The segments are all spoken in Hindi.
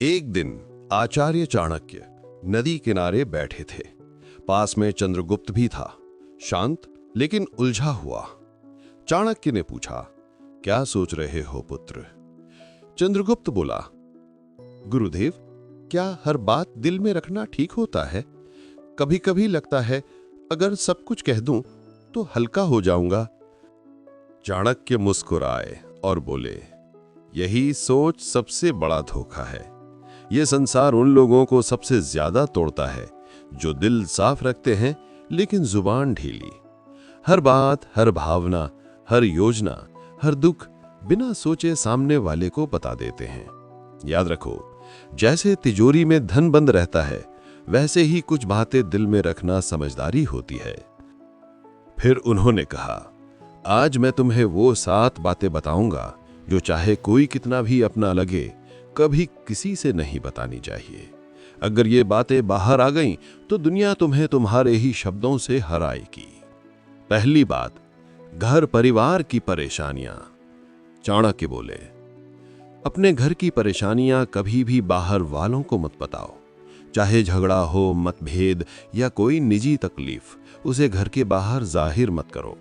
एक दिन आचार्य चाणक्य नदी किनारे बैठे थे। पास में चंद्रगुप्त भी था, शांत लेकिन उलझा हुआ। चाणक्य ने पूछा, क्या सोच रहे हो पुत्र? चंद्रगुप्त बोला, गुरुदेव, क्या हर बात दिल में रखना ठीक होता है? कभी कभी लगता है अगर सब कुछ कह दूं तो हल्का हो जाऊंगा। चाणक्य मुस्कुराए और बोले, यही सोच सबसे बड़ा धोखा है। यह संसार उन लोगों को सबसे ज्यादा तोड़ता है जो दिल साफ रखते हैं लेकिन जुबान ढीली। हर बात, हर भावना, हर योजना, हर दुख बिना सोचे सामने वाले को बता देते हैं। याद रखो, जैसे तिजोरी में धन बंद रहता है, वैसे ही कुछ बातें दिल में रखना समझदारी होती है। फिर उन्होंने कहा, आज मैं तुम्हें वो 7 बातें बताऊंगा जो चाहे कोई कितना भी अपना लगे, कभी किसी से नहीं बतानी चाहिए। अगर ये बातें बाहर आ गईं तो दुनिया तुम्हें तुम्हारे ही शब्दों से हराएगी। पहली बात, घर परिवार की परेशानियां। चाणक्य बोले, अपने घर की परेशानियां कभी भी बाहर वालों को मत बताओ। चाहे झगड़ा हो, मतभेद या कोई निजी तकलीफ, उसे घर के बाहर जाहिर मत करो।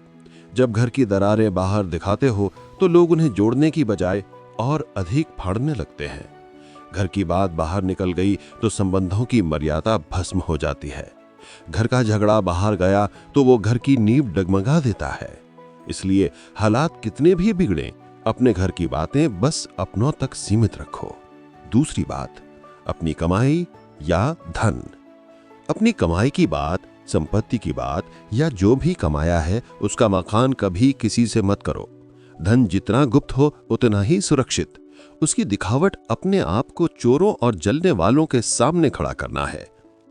जब घर की दरारें बाहर दिखाते हो तो लोग उन्हें जोड़ने की बजाय और अधिक फाड़ने लगते हैं। घर की बात बाहर निकल गई तो संबंधों की मर्यादा भस्म हो जाती है। घर का झगड़ा बाहर गया तो वो घर की नींव डगमगा देता है। इसलिए हालात कितने भी बिगड़े, अपने घर की बातें बस अपनों तक सीमित रखो। दूसरी बात, अपनी कमाई या धन। अपनी कमाई की बात, संपत्ति की बात या जो भी कमाया है उसका मकान कभी किसी से मत करो। धन जितना गुप्त हो उतना ही सुरक्षित। उसकी दिखावट अपने आप को चोरों और जलने वालों के सामने खड़ा करना है।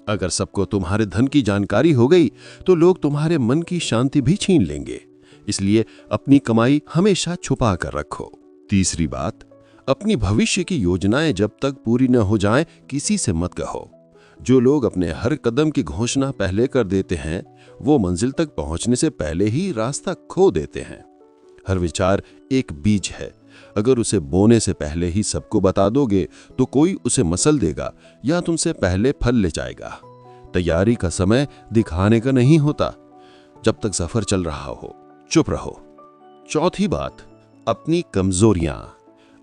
अगर सबको तुम्हारे धन की जानकारी हो गई तो लोग तुम्हारे मन की शांति भी छीन लेंगे। इसलिए अपनी कमाई हमेशा छुपा कर रखो। तीसरी बात, अपनी भविष्य की योजनाएं जब तक पूरी न हो जाएं, किसी से मत कहो। जो लोग अपने हर कदम की घोषणा पहले कर देते हैं, वो मंजिल तक पहुंचने से पहले ही रास्ता खो देते हैं। हर विचार एक बीज है। अगर उसे बोने से पहले ही सबको बता दोगे तो कोई उसे मसल देगा या तुमसे पहले फल ले जाएगा। तैयारी का समय दिखाने का नहीं होता। जब तक सफर चल रहा हो, चुप रहो। चौथी बात, अपनी कमजोरियां।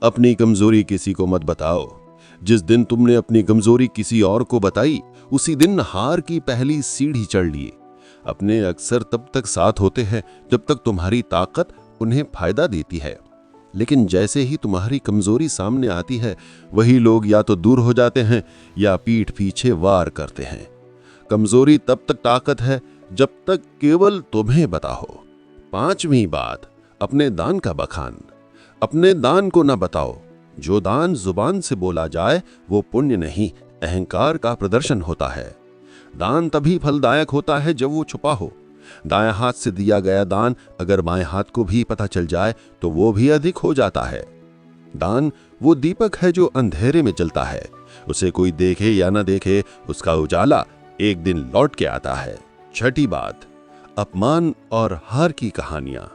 अपनी कमजोरी किसी को मत बताओ। जिस दिन तुमने अपनी कमजोरी किसी और को बताई, उसी दिन हार की पहली सीढ़ी चढ़ ली। अपने अक्सर तब तक साथ होते हैं जब तक तुम्हारी ताकत उन्हें फायदा देती है, लेकिन जैसे ही तुम्हारी कमजोरी सामने आती है, वही लोग या तो दूर हो जाते हैं या पीठ पीछे वार करते हैं। कमजोरी तब तक ताकत है जब तक केवल तुम्हें पता हो। पांचवी बात, अपने दान का बखान। अपने दान को न बताओ। जो दान जुबान से बोला जाए वो पुण्य नहीं, अहंकार का प्रदर्शन होता है। दान तभी फलदायक होता है जब वो छुपा हो। दाएं हाथ से दिया गया दान अगर बाएं हाथ को भी पता चल जाए तो वो भी अधिक हो जाता है। दान वो दीपक है जो अंधेरे में जलता है। उसे कोई देखे या न देखे, उसका उजाला एक दिन लौट के आता है। छठी बात, अपमान और हार की कहानियां।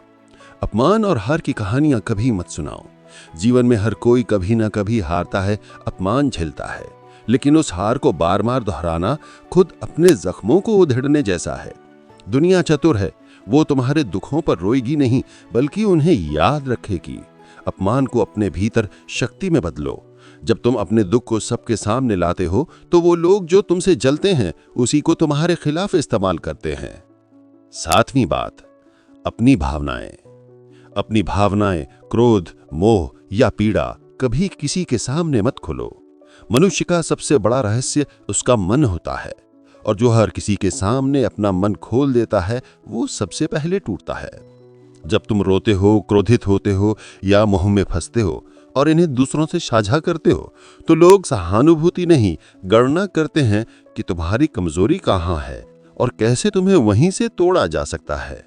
अपमान और हार की कहानियां कभी मत सुनाओ। जीवन में हर कोई कभी ना कभी हारता है, अपमान झेलता है, लेकिन उस हार को बार बार दोहराना खुद अपने जख्मों को उधेड़ने जैसा है। दुनिया चतुर है, वो तुम्हारे दुखों पर रोएगी नहीं बल्कि उन्हें याद रखेगी। अपमान को अपने भीतर शक्ति में बदलो। जब तुम अपने दुख को सबके सामने लाते हो तो वो लोग जो तुमसे जलते हैं उसी को तुम्हारे खिलाफ इस्तेमाल करते हैं। सातवीं बात, अपनी भावनाएं। अपनी भावनाएं, क्रोध, मोह या पीड़ा कभी किसी के सामने मत खोलो। मनुष्य का सबसे बड़ा रहस्य उसका मन होता है, और जो हर किसी के सामने अपना मन खोल देता है वो सबसे पहले टूटता है। जब तुम रोते हो, क्रोधित होते हो या मोह में फंसते हो और इन्हें दूसरों से साझा करते हो तो लोग सहानुभूति नहीं, गणना करते हैं कि तुम्हारी कमजोरी कहाँ है और कैसे तुम्हें वहीं से तोड़ा जा सकता है।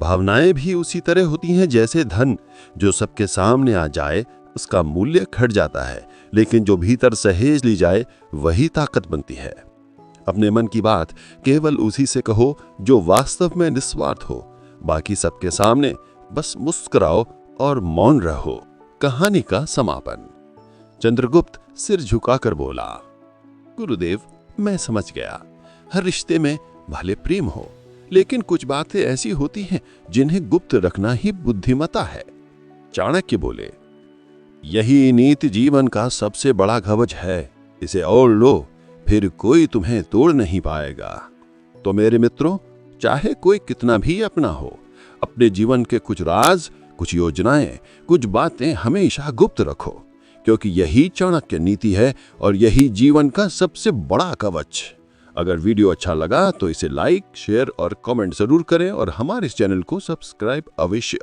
भावनाएं भी उसी तरह होती हैं जैसे धन। जो सबके सामने आ जाए उसका मूल्य घट जाता है, लेकिन जो भीतर सहेज ली जाए वही ताकत बनती है। अपने मन की बात केवल उसी से कहो जो वास्तव में निस्वार्थ हो। बाकी सबके सामने बस मुस्कुराओ और मौन रहो। कहानी का समापन। चंद्रगुप्त सिर झुकाकर बोला, गुरुदेव, मैं समझ गया। हर रिश्ते में भले प्रेम हो, लेकिन कुछ बातें ऐसी होती हैं जिन्हें गुप्त रखना ही बुद्धिमता है। चाणक्य बोले, यही नीति जीवन का सबसे बड़ा कवच है। इसे ओढ़ लो, फिर कोई तुम्हें तोड़ नहीं पाएगा। तो मेरे मित्रों, चाहे कोई कितना भी अपना हो, अपने जीवन के कुछ राज, कुछ योजनाएं, कुछ बातें हमेशा गुप्त रखो, क्योंकि यही चाणक्य नीति है और यही जीवन का सबसे बड़ा कवच। अगर वीडियो अच्छा लगा तो इसे लाइक, शेयर और कमेंट जरूर करें और हमारे इस चैनल को सब्सक्राइब अवश्य